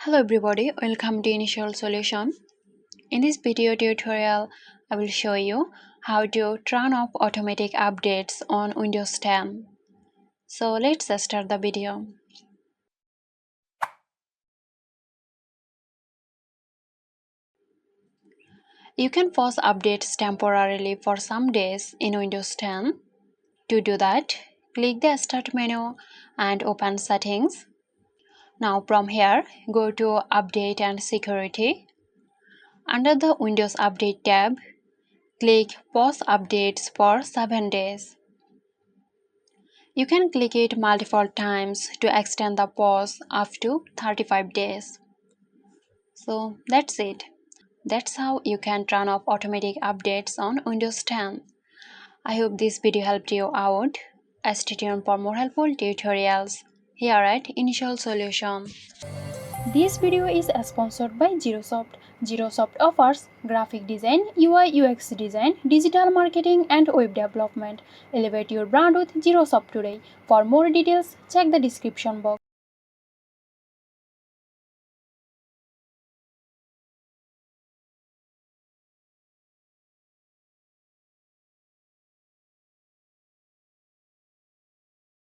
Hello everybody, welcome to Initial Solution. In this video tutorial, I will show you how to turn off automatic updates on Windows 10. So let's start the video. You can pause updates temporarily for some days in Windows 10. To do that, click the Start menu and open Settings. Now from here, go to Update and Security. Under the Windows Update tab, click Pause Updates for 7 days. You can click it multiple times to extend the pause up to 35 days. So that's it. That's how you can turn off automatic updates on Windows 10. I hope this video helped you out. Stay tuned for more helpful tutorials here at Initial Solution. This video is sponsored by Zerosoft. Zerosoft offers graphic design, UI UX design, digital marketing and web development. Elevate your brand with Zerosoft today. For more details, check the description box.